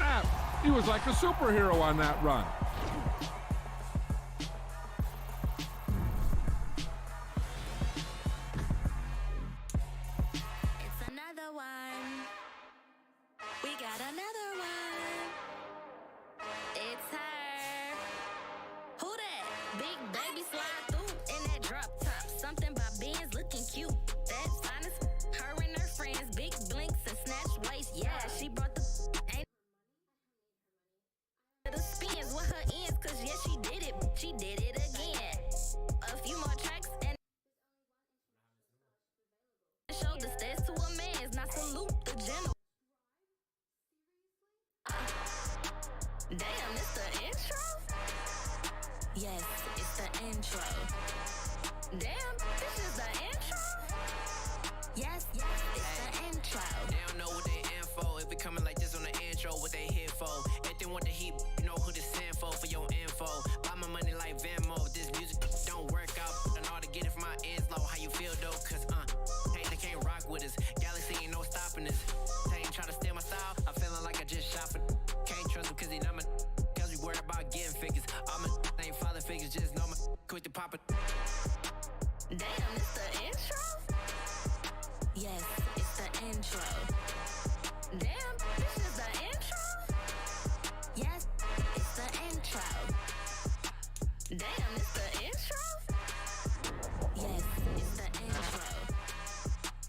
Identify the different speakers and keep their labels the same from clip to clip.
Speaker 1: snap! He was like a superhero on that run.
Speaker 2: It's another one. We got another one. It's her. Who that? Big baby slide through in that drop top. Something by Benz looking cute. That's honest. Her and her friends, big blinks and snatch waist. Yeah, she brought the ain't the spins with her ends, cause yeah, she did it. She did it again. A few more tracks and show the stats to a man's. Not salute the general. Damn, it's the intro? Yes, it's the intro. Damn, this is the intro? Yes, it's the intro.
Speaker 3: They don't know what they in for. If it coming like this on the intro, what they here for? If they want the heat, you know who to send for your info. Buy my money like Venmo. If this music don't work out, and all to get it from my ends low. How you feel though? Cause hey, they can't rock with us. Galaxy ain't no stopping us. They ain't trying to steal my style. I'm feeling like I just shot for. Can't trust him cause he not my. Cause we worried about getting figures. All my ain't father figures, just know my quick to pop it.
Speaker 2: Damn, it's the intro? Yes, it's the intro. Damn, this is the intro? Yes, it's the intro. Damn, it's the intro? Yes, it's the intro.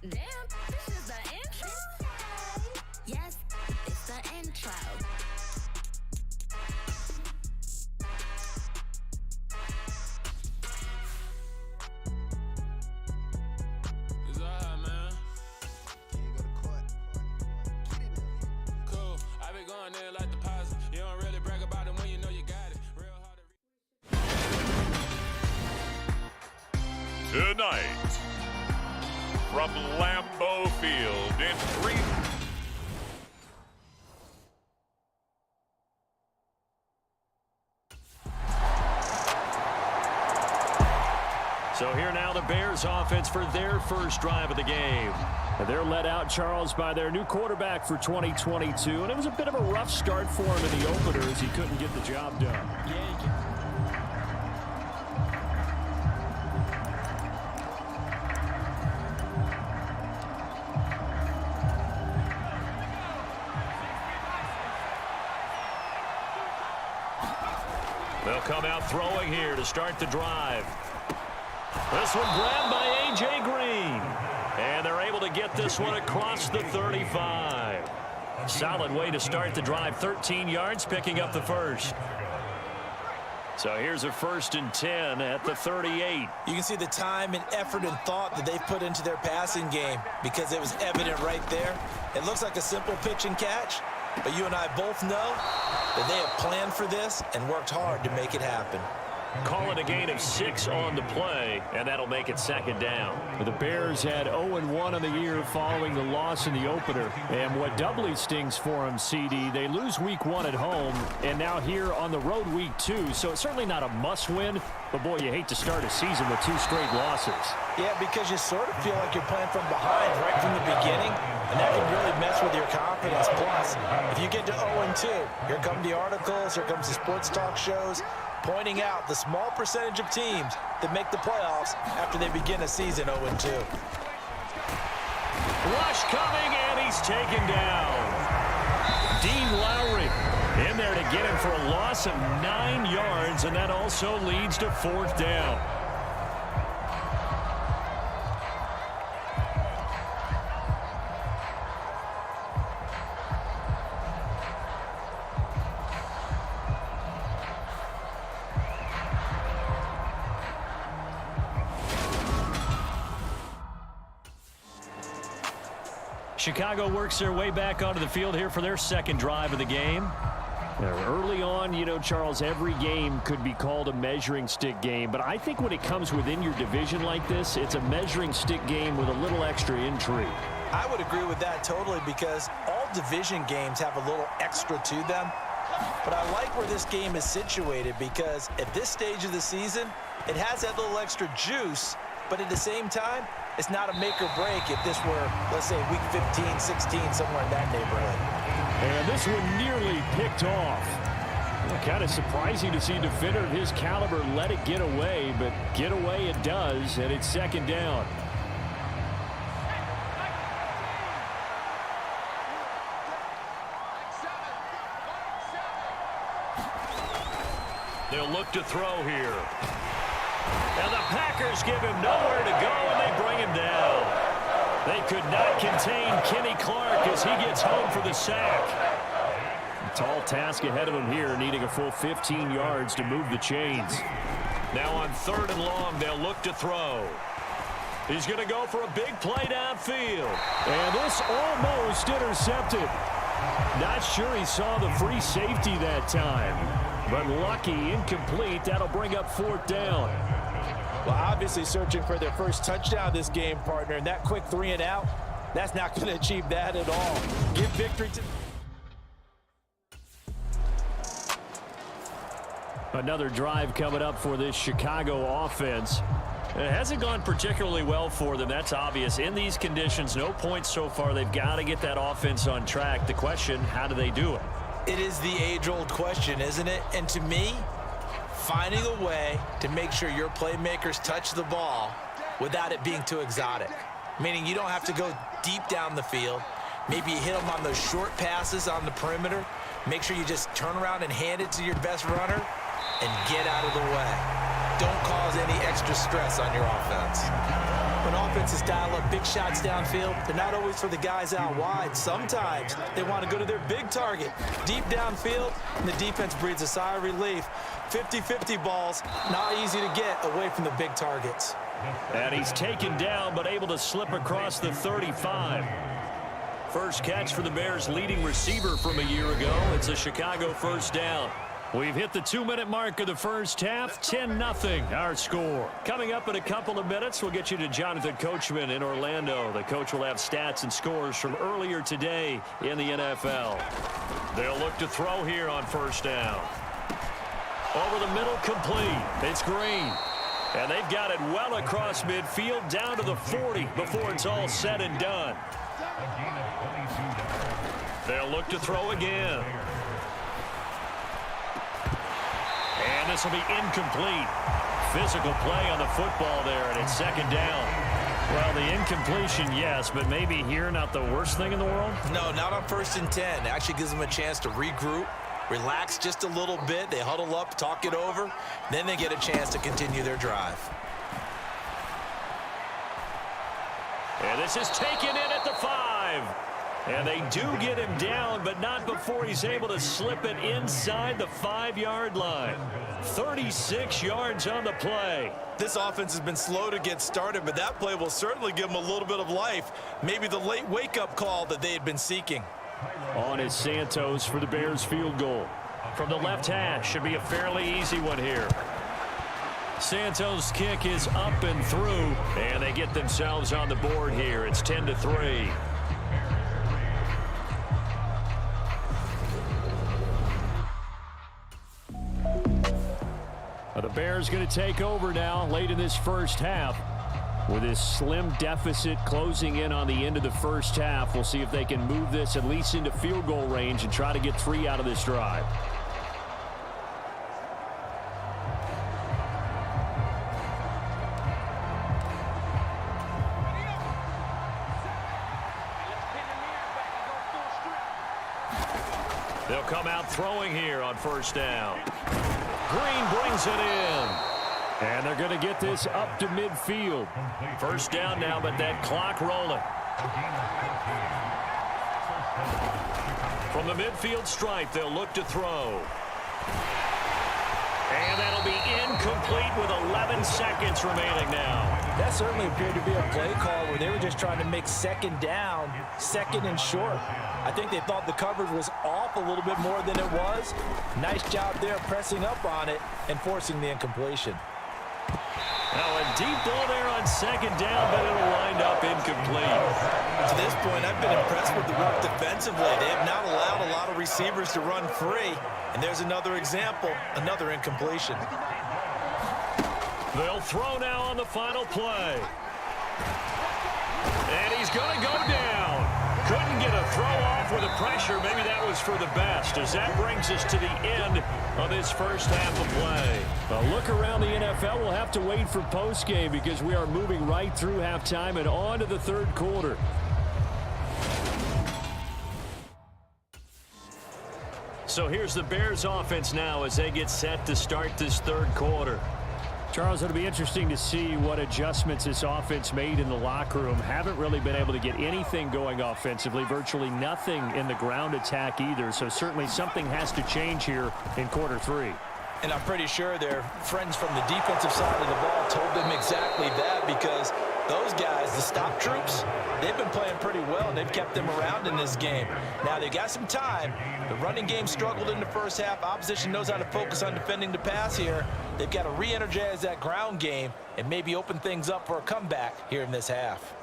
Speaker 2: Damn, this is the intro? Yes, it's the intro.
Speaker 4: It's alright, man. Cool. I been going there like the positive. You don't really brag about it when you know you got it. Real hard to
Speaker 5: Tonight, from Lambeau Field in Green.
Speaker 6: So here now the Bears offense for their first drive of the game. And they're led out, Charles, by their new quarterback for 2022. And it was a bit of a rough start for him in the opener as he couldn't get the job done. They'll come out throwing here to start the drive. This one grabbed by A.J. Green. And they're able to get this one across the 35. Solid way to start the drive. 13 yards, picking up the first. So here's a 1st and 10 at the 38.
Speaker 7: You can see the time and effort and thought that they've put into their passing game because it was evident right there. It looks like a simple pitch and catch, but you and I both know that they have planned for this and worked hard to make it happen.
Speaker 6: Call it a gain of 6 on the play, and that'll make it 2nd down. The Bears had 0-1 on the year following the loss in the opener. And what doubly stings for them, CD, they lose week 1 at home, and now here on the road week 2. So it's certainly not a must-win, but boy, you hate to start a season with 2 straight losses.
Speaker 7: Yeah, because you sort of feel like you're playing from behind right from the beginning, and that can really mess with your confidence. Plus, if you get to 0-2, here come the articles, here comes the sports talk shows, pointing out the small percentage of teams that make the playoffs after they begin a season 0-2.
Speaker 6: Rush coming, and he's taken down. Dean Lowry in there to get him for a loss of 9 yards, and that also leads to 4th down. Chicago works their way back onto the field here for their 2nd drive of the game. Early on, you know, Charles, every game could be called a measuring stick game, but I think when it comes within your division like this, it's a measuring stick game with a little extra intrigue.
Speaker 7: I would agree with that totally because all division games have a little extra to them. But I like where this game is situated because at this stage of the season, it has that little extra juice, but at the same time, it's not a make or break if this were, let's say, week 15, 16, somewhere in that neighborhood.
Speaker 6: And this one nearly picked off. Kind of surprising to see a defender of his caliber let it get away, but get away it does, and it's second down. They'll look to throw here. And the Packers give him nowhere to go, and they bring him down. They could not contain Kenny Clark as he gets home for the sack. A tall task ahead of him here, needing a full 15 yards to move the chains. Now on 3rd and long, they'll look to throw. He's going to go for a big play downfield. And this almost intercepted. Not sure he saw the free safety that time. But lucky, incomplete. That'll bring up 4th down.
Speaker 7: Well, obviously searching for their first touchdown this game, partner. And that quick 3 and out, that's not going to achieve that at all. Give victory to...
Speaker 6: Another drive coming up for this Chicago offense. It hasn't gone particularly well for them. That's obvious. In these conditions, no points so far. They've got to get that offense on track. The question, how do they do it?
Speaker 7: It is the age-old question, isn't it? And to me, finding a way to make sure your playmakers touch the ball without it being too exotic. Meaning you don't have to go deep down the field. Maybe you hit them on those short passes on the perimeter. Make sure you just turn around and hand it to your best runner and get out of the way. Don't cause any extra stress on your offense. When offenses dial up big shots downfield, they're not always for the guys out wide. Sometimes they want to go to their big target, deep downfield, and the defense breathes a sigh of relief. 50-50 balls, not easy to get away from the big targets.
Speaker 6: And he's taken down, but able to slip across the 35. First catch for the Bears' leading receiver from a year ago. It's a Chicago first down. We've hit the 2-minute mark of the first half. 10-0 our score. Coming up in a couple of minutes, we'll get you to Jonathan Coachman in Orlando. The coach will have stats and scores from earlier today in the NFL. They'll look to throw here on first down. Over the middle, complete. It's Green. And they've got it well across midfield, down to the 40 before it's all said and done. They'll look to throw again. And this will be incomplete. Physical play on the football there, and it's second down. Well, the incompletion, yes, but maybe here not the worst thing in the world?
Speaker 7: No, not on 1st and 10. It actually gives them a chance to regroup, relax just a little bit. They huddle up, talk it over. Then they get a chance to continue their drive.
Speaker 6: And this is taken in at the 5. And they do get him down, but not before he's able to slip it inside the 5-yard line. 36 yards on the play.
Speaker 7: This offense has been slow to get started, but that play will certainly give them a little bit of life. Maybe the late wake-up call that they had been seeking.
Speaker 6: On is Santos for the Bears field goal. From the left hash, should be a fairly easy one here. Santos' kick is up and through, and they get themselves on the board here. It's 10-3. The Bears going to take over now late in this first half. With this slim deficit closing in on the end of the first half, we'll see if they can move this at least into field goal range and try to get 3 out of this drive. They'll come out throwing here on first down. Green brings it in. And they're going to get this up to midfield. First down now, but that clock rolling. From the midfield stripe, they'll look to throw. And that'll be incomplete with 11 seconds remaining now.
Speaker 7: That certainly appeared to be a play call where they were just trying to make second down, second and short. I think they thought the coverage was off a little bit more than it was. Nice job there pressing up on it and forcing the incompletion.
Speaker 6: Now a deep ball there on second down, but it'll wind up incomplete.
Speaker 7: To this point, I've been impressed with the work defensively. They have not allowed a lot of receivers to run free. And there's another example, another incompletion.
Speaker 6: They'll throw now on the final play. And he's going to go down. Couldn't get a throw off with the pressure. Maybe that was for the best, as that brings us to the end of this first half of play.
Speaker 8: A look around the NFL. We'll have to wait for postgame because we are moving right through halftime and on to the third quarter.
Speaker 6: So here's the Bears offense now as they get set to start this third quarter.
Speaker 8: Charles, it'll be interesting to see what adjustments this offense made in the locker room. Haven't really been able to get anything going offensively, virtually nothing in the ground attack either. So certainly something has to change here in quarter three.
Speaker 7: And I'm pretty sure their friends from the defensive side of the ball told them exactly that, because those guys, the stop troops, they've been playing pretty well, and they've kept them around in this game. Now, they got some time. The running game struggled in the first half. Opposition knows how to focus on defending the pass here. They've got to re-energize that ground game and maybe open things up for a comeback here in this half.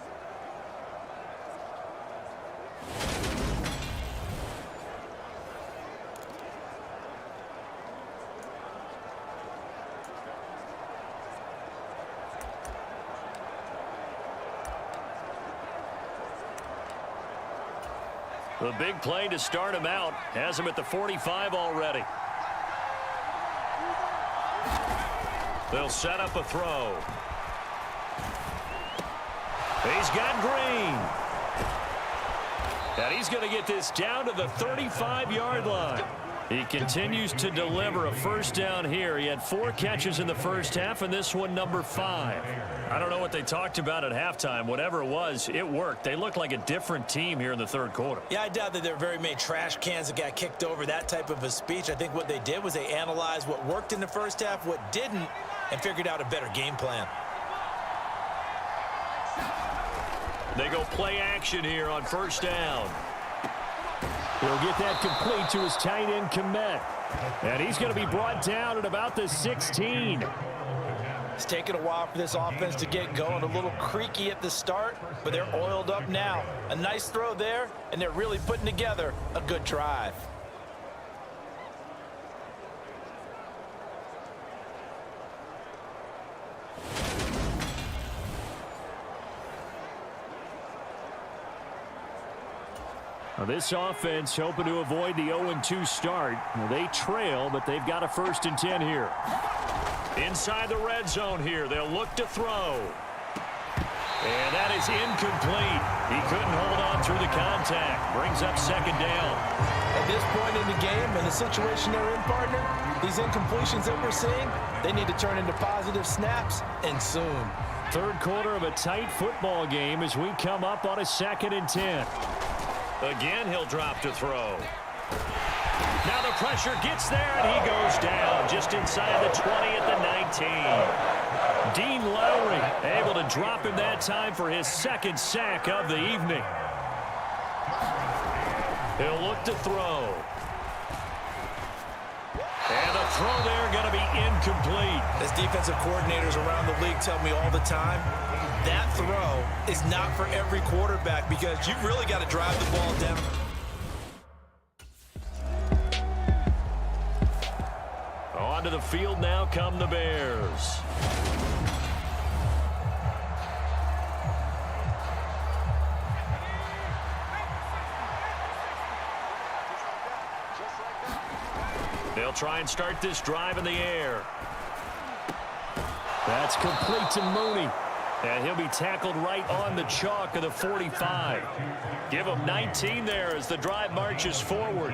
Speaker 6: The big play to start him out has him at the 45 already. They'll set up a throw. He's got Green. And he's going to get this down to the 35-yard line. He continues to deliver a first down here. He had 4 catches in the first half, and this one number 5. I don't know what they talked about at halftime. Whatever it was, it worked. They look like a different team here in the third quarter.
Speaker 7: Yeah, I doubt that there are very many trash cans that got kicked over, that type of a speech. I think what they did was they analyzed what worked in the first half, what didn't, and figured out a better game plan.
Speaker 6: They go play action here on first down.
Speaker 8: He'll get that complete to his tight end, Komet. And he's going to be brought down at about the 16.
Speaker 7: It's taken a while for this offense to get going. A little creaky at the start, but they're oiled up now. A nice throw there, and they're really putting together a good drive.
Speaker 8: Now this offense hoping to avoid the 0-2 start. Well, they trail, but they've got a 1st and 10 here.
Speaker 6: Inside the red zone here, they'll look to throw. And that is incomplete. He couldn't hold on through the contact. Brings up second down.
Speaker 7: At this point in the game and the situation they're in, partner, these incompletions that we're seeing, they need to turn into positive snaps, and soon.
Speaker 8: Third quarter of a tight football game as we come up on a 2nd and 10.
Speaker 6: Again, he'll drop to throw. Now the pressure gets there, and he goes down just inside the 20 at the 19. Dean Lowry able to drop him that time for his 2nd sack of the evening. He'll look to throw. And the throw there going to be incomplete.
Speaker 7: As defensive coordinators around the league tell me all the time, that throw is not for every quarterback because you've really got to drive the ball down.
Speaker 6: Onto the field now come the Bears. They'll try and start this drive in the air.
Speaker 8: That's complete to Mooney. And he'll be tackled right on the chalk of the 45.
Speaker 6: Give him 19 there as the drive marches forward.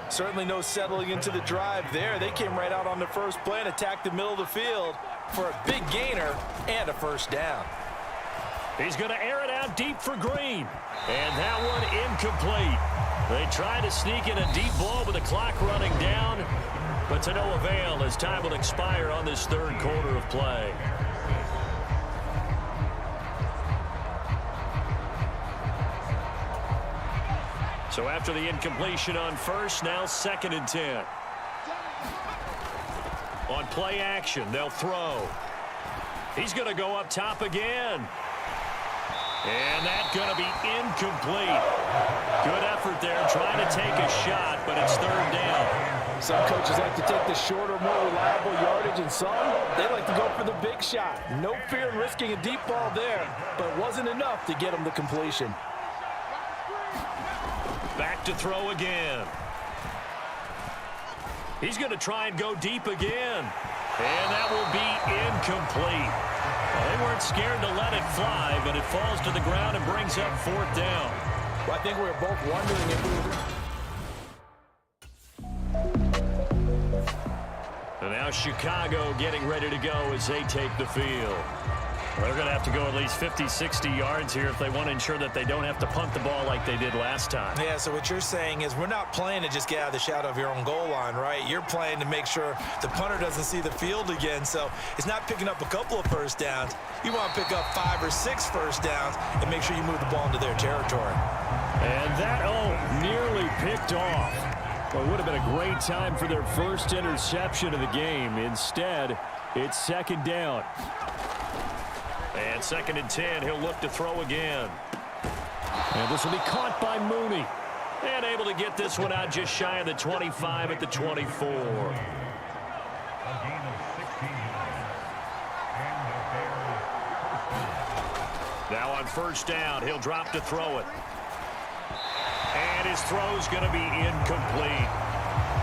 Speaker 7: Certainly no settling into the drive there. They came right out on the first play and attacked the middle of the field for a big gainer and a first down.
Speaker 6: He's going to air it out deep for Green. And that one incomplete. They try to sneak in a deep ball with the clock running down, but to no avail as time will expire on this third quarter of play. So after the incompletion on first, now 2nd and 10. On play action, they'll throw. He's going to go up top again. And that's going to be incomplete. Good effort there trying to take a shot, but it's 3rd down.
Speaker 7: Some coaches like to take the shorter, more reliable yardage, and some, they like to go for the big shot. No fear in risking a deep ball there, but it wasn't enough to get them the completion.
Speaker 6: Back to throw again. He's going to try and go deep again. And that will be incomplete. Well, they weren't scared to let it fly, but it falls to the ground and brings up 4th down.
Speaker 7: Well, I think we were both wondering if we were...
Speaker 6: And now Chicago getting ready to go as they take the field. Well, they're going to have to go at least 50, 60 yards here if they want to ensure that they don't have to punt the ball like they did last time.
Speaker 7: Yeah, so what you're saying is we're not playing to just get out of the shadow of your own goal line, right? You're playing to make sure the punter doesn't see the field again. So it's not picking up a couple of first downs. You want to pick up 5 or 6 first downs and make sure you move the ball into their territory.
Speaker 8: And that, nearly picked off. Well, it would have been a great time for their first interception of the game. Instead, it's 2nd down.
Speaker 6: And 2nd and 10, he'll look to throw again.
Speaker 8: And this will be caught by Mooney.
Speaker 6: And able to get this one out just shy of the 25 at the 24. Now on 1st down, he'll drop to throw it. And his throw's going to be incomplete.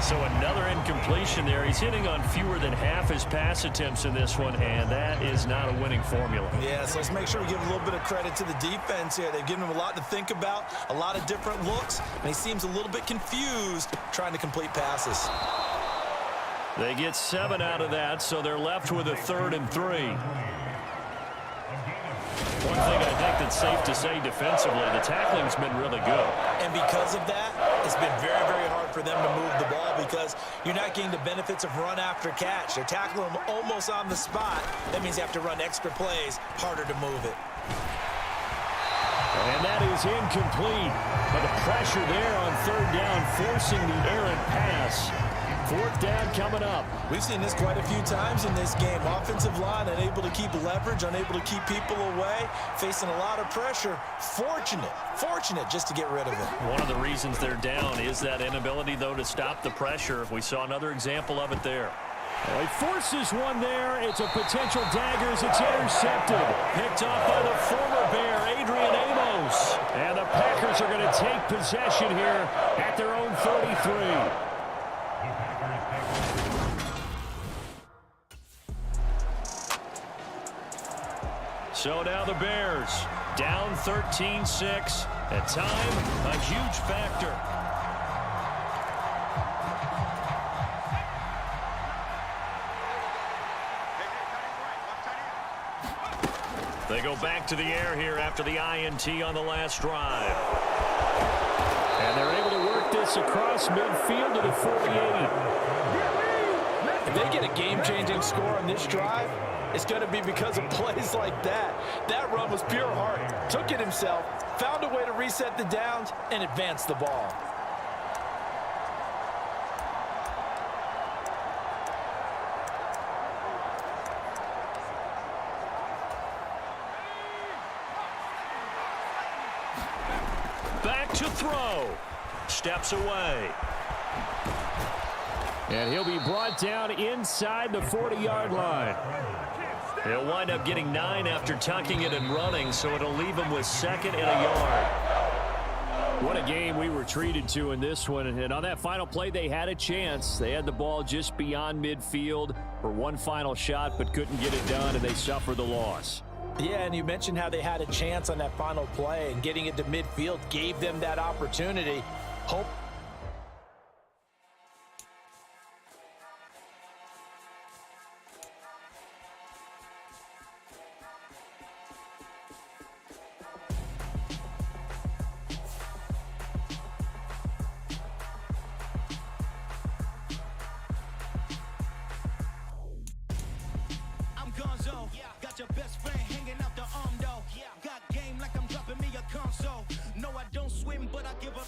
Speaker 6: So another incompletion there. He's hitting on fewer than half his pass attempts in this one, and that is not a winning formula.
Speaker 7: Yeah, so let's make sure we give a little bit of credit to the defense here. They've given him a lot to think about, a lot of different looks, and he seems a little bit confused trying to complete passes.
Speaker 8: They get 7 out of that, so they're left with a 3rd and 3. One thing I think that's safe to say defensively, the tackling's been really good.
Speaker 7: And because of that, it's been very, very hard for them to move the ball because you're not getting the benefits of run after catch. They're tackling them almost on the spot. That means you have to run extra plays, harder to move it.
Speaker 8: And that is incomplete. But the pressure there on 3rd down, forcing the errant pass. 4th down coming up.
Speaker 7: We've seen this quite a few times in this game. Offensive line unable to keep leverage, unable to keep people away, facing a lot of pressure. Fortunate just to get rid of it.
Speaker 6: One of the reasons they're down is that inability, though, to stop the pressure. We saw another example of it there.
Speaker 8: Well, he forces one there. It's a potential dagger as it's intercepted. Picked off by the former Bear, Adrian Amos. And the Packers are going to take possession here at their own 33. So now the Bears down 13-6. At time, a huge factor. They go back to the air here after the INT on the last drive. And they're able to work this across midfield to the 48.
Speaker 7: If they get a game-changing score on this drive, it's going to be because of plays like that. That run was pure heart. Took it himself, found a way to reset the downs, and advance the ball.
Speaker 6: Back to throw. Steps away.
Speaker 8: And he'll be brought down inside the 40-yard line.
Speaker 6: He'll wind up getting 9 after tucking it and running, so it'll leave him with 2nd and a yard.
Speaker 8: What a game we were treated to in this one. And on that final play, they had a chance. They had the ball just beyond midfield for one final shot, but couldn't get it done, and they suffer the loss.
Speaker 7: Yeah, and you mentioned how they had a chance on that final play, and getting it to midfield gave them that opportunity. Hope.
Speaker 9: Got your best friend hanging out the arm though. Got game like I'm dropping me a console. No, I don't swim, but I give up.